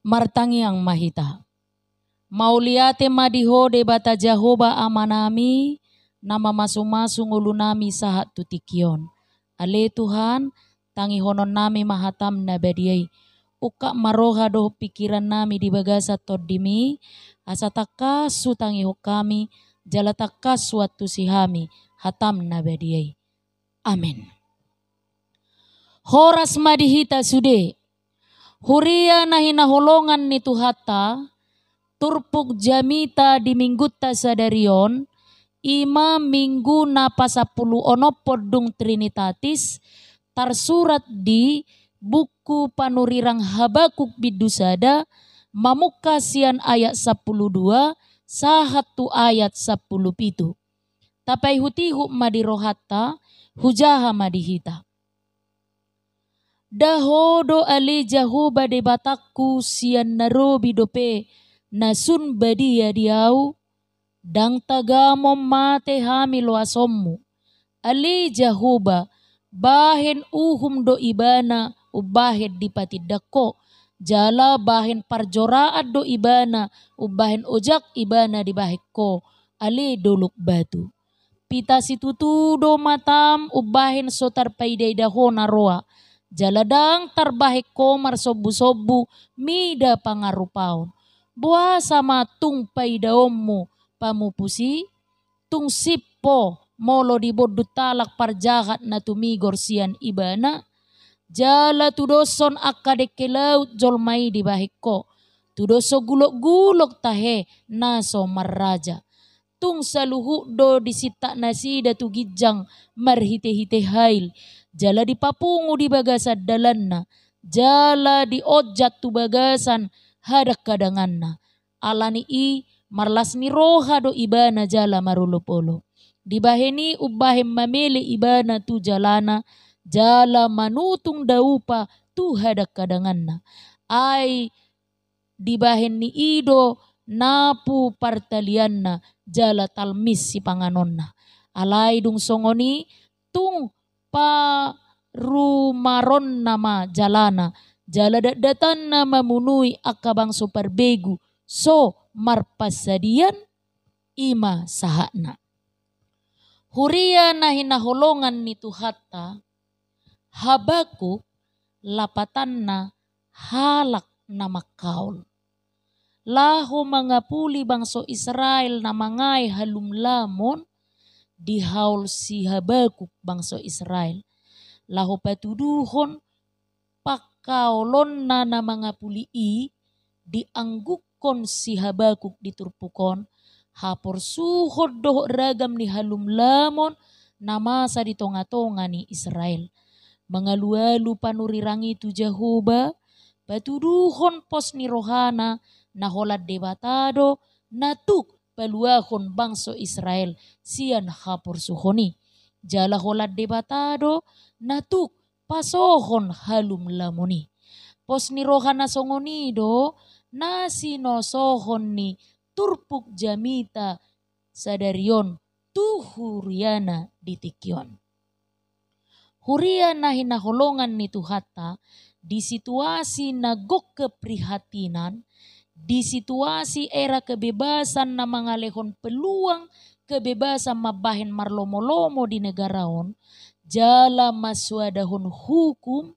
martangi ang mahita. Mauliate madiho de bata Jehovah amanami, nama masu-masu ngulu nami sahat tutikyon. Ale Tuhan, tangi honon nami mahatam na badiay. Uka maroha do pikiran nami di bagasa todimi, asataka sutangi ho kami, jalataka suatu sihami, hatam na badiay. Amin. Horas madihita sude, huria na hinaholongan ni Tuhata, turpuk jamita di mingguta sadarion, ima minggu na pasapulu onopod dung Trinitatis, tarsurat di buku panurirang Habakuk bidusada, mamuka sian ayat 12, sahatu ayat 17. Tapay hutihu madirohata, hujaha madihita. Dahodo ali Jehovah de batakku sian narobi dope nasun badia diau dang tagamom mate hamilo asommu. Ali Jehovah bahen uhum do ibana ubahen dipati dako jala bahen parjoraat do ibana ubahen ojak ibana dibahek ko ali doluk batu. Pita situtu do matam ubahen sotar paidai dahona roa. Jaladang tarbahek ko marsobu-sobu mida pangarupaon. Buah sama tung paidaommu pamupusi, tung sipo molo di bodu talak parjahat na tumigor sian ibana. Jala tudoson akadeke laut jolmai di bahek ko. Tudoso gulok-gulok tahe naso marraja. Tung saluhu do disita nasida tu gijang marhite-hite hail. Jala di papungu di bagasan dalanna, jala di ojat tu bagasan hadak kadanganna. Alani i marlas ni roha do ibana jala marulupolo. Di baheni ubahem mamele ibana tu jalana, jala manutung daupa tu hadak kadanganna. Ai di baheni ido napu partalianna jala talmis si panganonna. Alai dung songoni tung pa rumaron nama jalana jala datan nama munui akabang superbegu so marpasadian ima sahana. Huria na hinaholongan ni Tuhata Habakuk lapatan na halak na makaul. Lahu mangapuli bangso Israel na mangay halumlamon di haul si Habakuk bangso Israel. Lahu patuduhon pakaulon na mga pulii dianggukon si Habakuk diturpukon hapor suhod doh ragam ni halumlamon na masa di tonga-tonga ni Israel. Mga lualu panurirangi tu Jehovah patuduhon pos ni rohana na holad debatado natuk paluahon bangso Israel sian hapor suhoni. Jala holad debatado natuk pasohon halum lamoni. Pos ni rohana songonido nasi nosohon ni turpuk jamita sadarion tuhuriana ditikyon. Huriana hinaholongan ni Tuhata di situasi nagok keprihatinan, di situasi era kebebasan na mangalehon peluang kebebasan mabahin marlomo-lomo di negaraon, jala maswadahon hukum,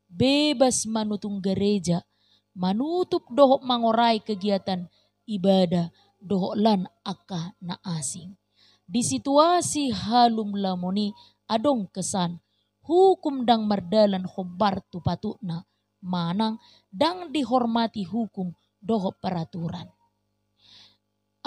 bebas manutung gereja, manutup dohok mangorai kegiatan ibadah, dohok lan akah na asing. Di situasi halum lamoni adong kesan, hukum dang mardalan khobar tu patutna, manang dang dihormati hukum dohok peraturan.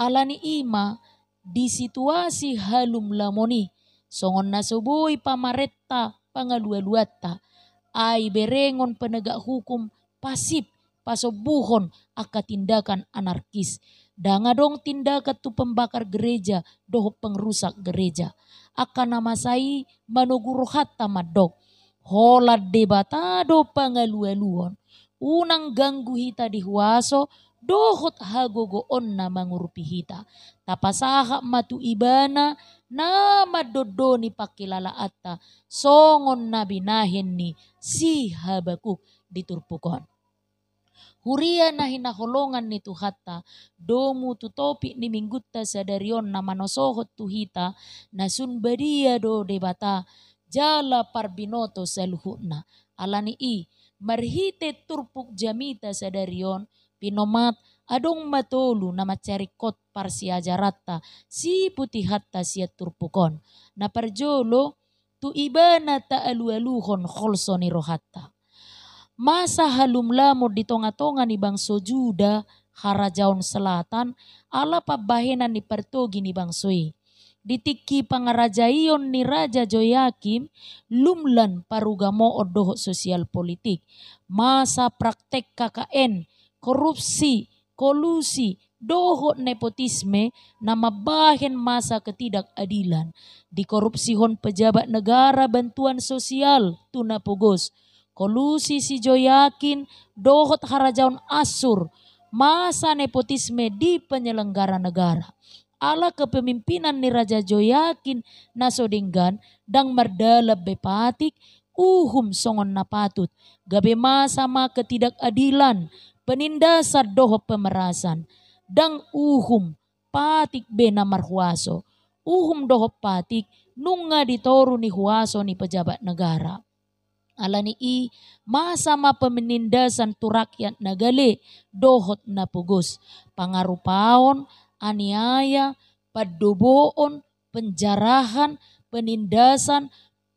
Alani ima di situasi halum lamoni songon nasuboy pamaretta pangalualuata ay berengon penegak hukum pasif pasobuhon akatindakan anarkis. Dangadong tindakan tu pembakar gereja dohok pengrusak gereja. Akan namasai manuguro hatta madok. Holad debatado pangalualuon. Unang ganggu hita di huaso dohot hagogoon na mangurupi hita. Tapasaha matu ibana na madodoni pakilala atta songon na binahin ni si Habakuk diturpukon. Huria na hinaholongan ni tuhata, domu tutopi ni minggutta sadarion na manosohot tuhita, na sunbadia do debata, jala parbinoto saluhutna. Alani i, marhite turpuk jamita sadarion, pinomat adong matolu na macarikot parsiajarata, si putihatta siya turpukon. Na parjolo, tu ibana ta alu-aluhon kholso ni rohatta. Masa halumlamod di tonga-tonga ni Bangso Juda, Harajaon Selatan, ala pabahenan ni Partogi ni Bangsoi. Ditiki pangarajayon ni Raja Joyakim, lumlan parugamo odoh sosial politik. Masa praktek KKN, korupsi, kolusi, doho nepotisme na mabahen masa ketidakadilan. Dikorupsihon pejabat negara bantuan sosial tunapugos. Kolusi si Joyakin, dohot harajaon Asur, masa nepotisme di penyelenggara negara. Ala kepemimpinan ni Raja Joyakin nasodinggan dang mardalab bepatik uhum songon napatut. Gabe masa ma ketidakadilan, penindasan doho pemerasan. Dang uhum patik be na marhuaso. Uhum doho patik nunga ditoru ni huaso ni pejabat negara. Alani i masa ma pemenindasan tu rakyat nagale dohot na pugos. Pangarupaon, aniaya, padoboon, penjarahan, penindasan,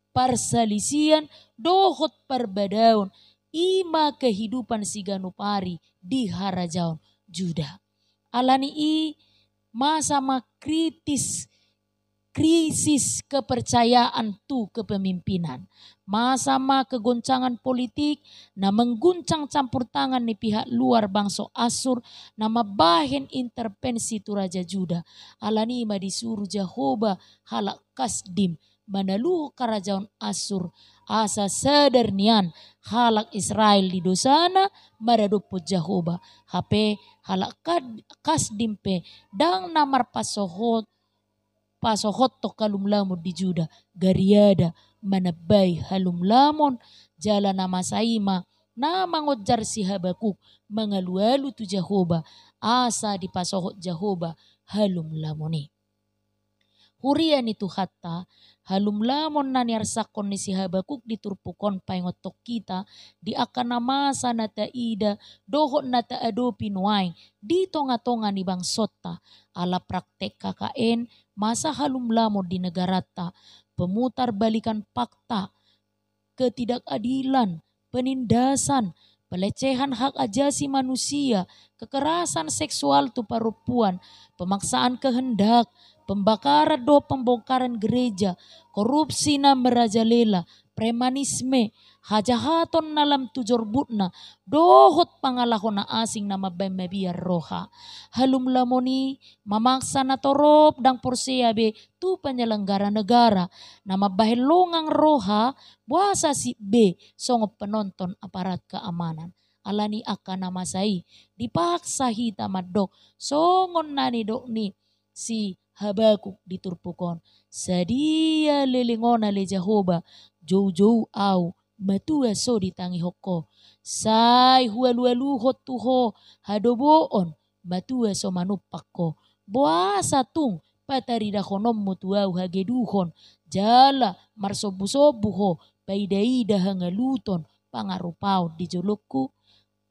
parsalisian, dohot parbadaon. Ima kehidupan si Ganupari di Harajaon Juda. Alani i masa ma krisis kepercayaan tu kepemimpinan. Masa ma kegoncangan politik na mengguncang campur tangan ni pihak luar Bangso Asur na mabahen intervensi tu Raja Juda. Alani ma disuruh Jahoba halak kasdim manaluh kerajaan Asur asa sadar nian halak Israel di dosana maraduput Jahoba. HP halak kasdim pe dang namar pasohot to kalumlamon di Juda gariada manabay halumlamon jala nama saima na mangojar si Habakuk mangalualu tu Jahoba asa di pasohot Jahoba halumlamoni. Huria ni hatta halumlamon na niarsakon ni si Habakuk diturpukon paingotok kita di akan masa na taida dohot na taado pinuay di tonga-tonga ni bangsota ala praktek KKN masa halumlamon di negarata pemutar balikan fakta, ketidakadilan, penindasan, pelecehan hak ajasi manusia, kekerasan seksual tu perempuan, pemaksaan kehendak, pembakaran pembongkaran gereja, korupsi na merajalela, premanisme, hajahaton nalam tujorbutna, dohot pangalahon na asing na mabiar roha. Halumlamoni mamaksa na torop dang porseabe tu penyelenggara negara na mabahelongang roha buasa si B songop penonton aparat keamanan. Alani akan namasai dipaksa hita madok songon nani dok ni si Habakuk diturpukon. Sadia lelingona le Jahoba jauh-jauh au matua so ditangi hoko. Sai hualu-alu hotuho hadoboon matua so manupakko. Boasa tung patarida honom mutuau hageduhon jala marsobu-sobu ho paidaida hangaluton pangarupau di jolokku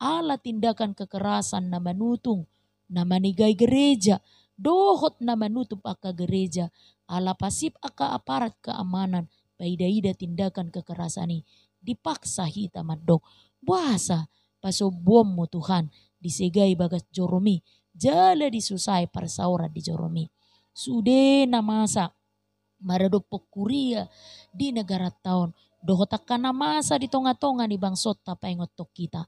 ala tindakan kekerasan na manutung na manigai gereja dohot na manutup aka gereja ala pasip aka aparat keamanan paidaida tindakan kekerasan ini dipaksa hita madok buasa paso bom mo Tuhan disegai bagas joromi jala disusai parsaura di joromi sude na masa maradopok kuria di negara tahun dohotakana masa di tonga-tonga ni bangsota paingotok kita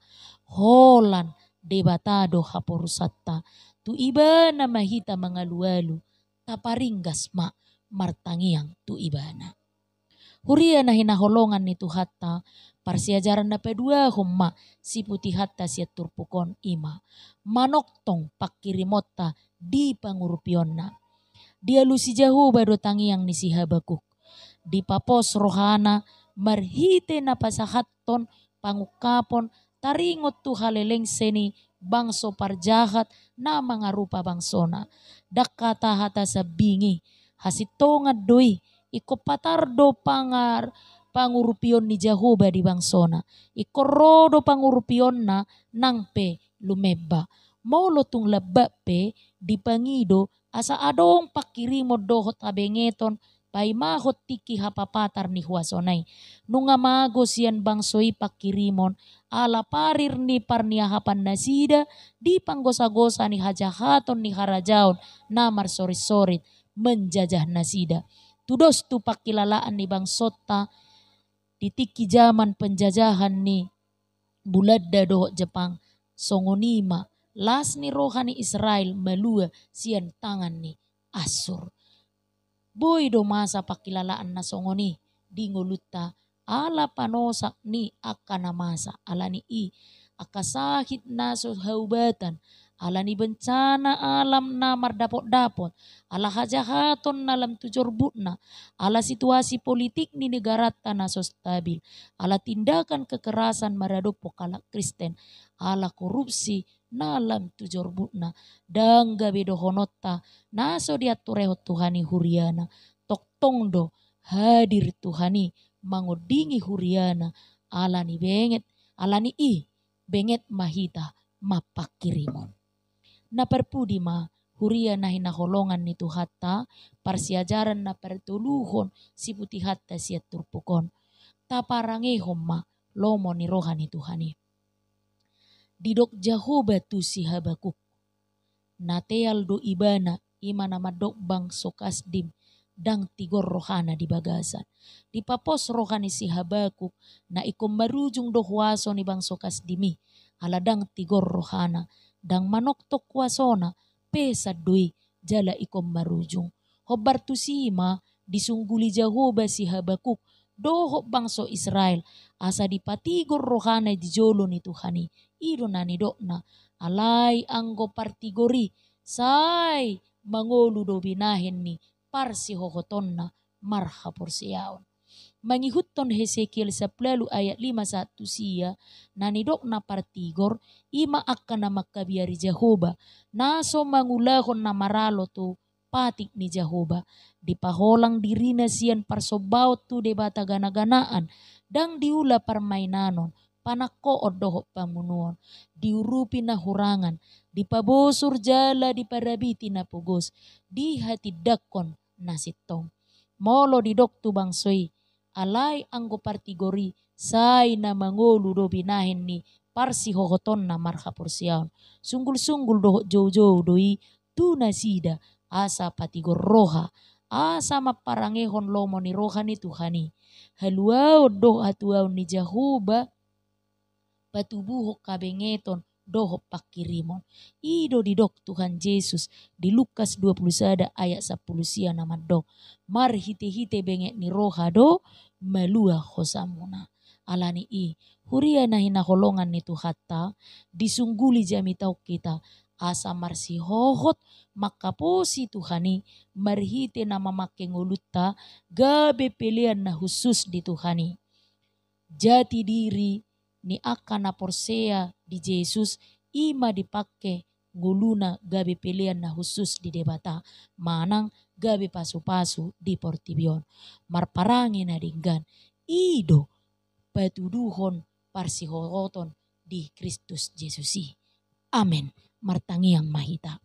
holan debatado haporusatta tu ibana mahita mangalu-alu taparinggas ma martangiang tu ibana. Huria na hinaholongan ni hatta parsiajaran na pedua humma si putih hatta siya turpukon ima manoktong pakirimota di pangurupionna. Dia lusi jauh bado tangiang ni si Habakuk di papos rohana marhite na pasahaton pangukapon taringot tu haleleng seni bangso parjahat na mga rupa bangsona. Dakata hata sa bingi, hasitonga doi, iko patardo pangurupion ni Jehovah di bangsona. Iko rodo pangurupion na nangpe lumeba. Molo tung laba pe dipangido asa adong pakirimo dohot abengeton pai mahot tiki hapapatar ni huasonay. Nunga mago siyan bangsoi pakirimon ala parir ni parniahapan nasida di panggosa-gosa ni hajahaton ni harajaon namar sorit-sorit menjajah nasida. Tudos tu pakilalaan ni bangsota di tiki zaman penjajahan ni buladda dohot Jepang songonima las ni rohani Israel melua sian tangan ni Asur. Boy do masa pakilalaan na songoni di nguluta ala panosak ni akana masa ala ni akasahit na so haubatan ala ni bencana alam na mardapot-dapot ala hajahaton na lam tujorbutna ala situasi politik ni negara na so stabil ala tindakan kekerasan maradopo kala Kristen ala korupsi na lam tujorbutna dan gabe dohonota naso diaturehot Tuhani huriana toktong do hadir Tuhani mangodingi huriana ala ni benget ala ni benget mahita mapakirimon. Na perpudi ma huriana hinaholongan ni Tuhata parsiajaran na pertuluhon si putih hatta siat turpukon. Taparangehom ma lomo ni rohani Tuhani. Didok Jehovah tu si Habakuk. Nateal do ibana imana madok bang sokasdim dang tigor rohana di bagasan. Di papos rohani si Habakuk na ikom marujung do huaso ni bang sokasdimi. Aladang tigor rohana dang manoktok wasona pesa doi jala ikom marujung. Hobar tu sima disungguli Jehovah si Habakuk dohok bangso Israel asa dipatigor rohana di jolo ni Tuhani. Ido nani dokna alai anggo partigori say mangolu do binahin ni parsi hohotonna marhapor siyaon. Mangihuton Hesekiel 10 ayat 5:1 siya nani dokna partigor ima akan na makabiari Jehovah naso mangulahon na maralo tu patik ni Jehovah dipaholang dirina sian parsobaut tu debata gana-ganaan dang diula permainanon panako odoh pamunuon diurupi na hurangan dipabosur jala diparabiti na pugos di hati dakon nasitong molo di doktu bangsoi alai anggo partigori say na mangolu do binahin ni parsi hohoton na marhapur siyaon sunggul-sunggul doh jauh-jauh doi tu nasida asa patigor roha asa maparangehon lomo ni roha ni Tuhani haluau doh atuau ni Jehovah patubuho kabengeton doho pakirimon. Ido didok Tuhan Yesus di Lukas 21 ayat 10 sia nama dok. Mar hite-hite benget ni roha do melua hosamuna. Alani huria na hinaholongan ni Tuhata disungguli jami tau kita asa marsi hohot makaposi Tuhani marhite na mamake nguluta gabe pilihan na khusus di Tuhani. Jati diri ni akan na porsea di Yesus ima dipakai nguluna gabe pilihan na khusus di debata manang gabe pasu-pasu di portibion marparangi na dinggan ido patuduhon parsihoton di Kristus Yesusi. Amen. Martangi yang mahita.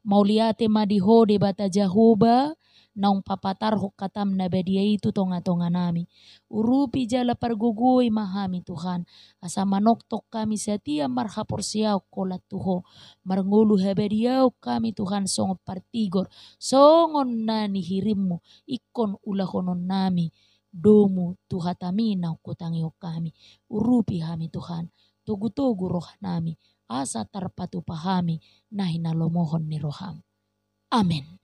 Mauliate madiho debata Jehovah naung papatar katam na badia itu tonga-tonga nami. Urupi jala pargugui mahami Tuhan. Asa manoktok kami setia marhapor siyaw kolat tuho. Marngulu habadiyaw kami Tuhan songo partigor. Songon na nihirimmu ikon ulahonon nami. Domu tuhatami na kutangiyo kami. Urupi hami Tuhan. Tugu-tugu roh nami. Asa tarpatu pahami na hinalomohon ni roham. Amen.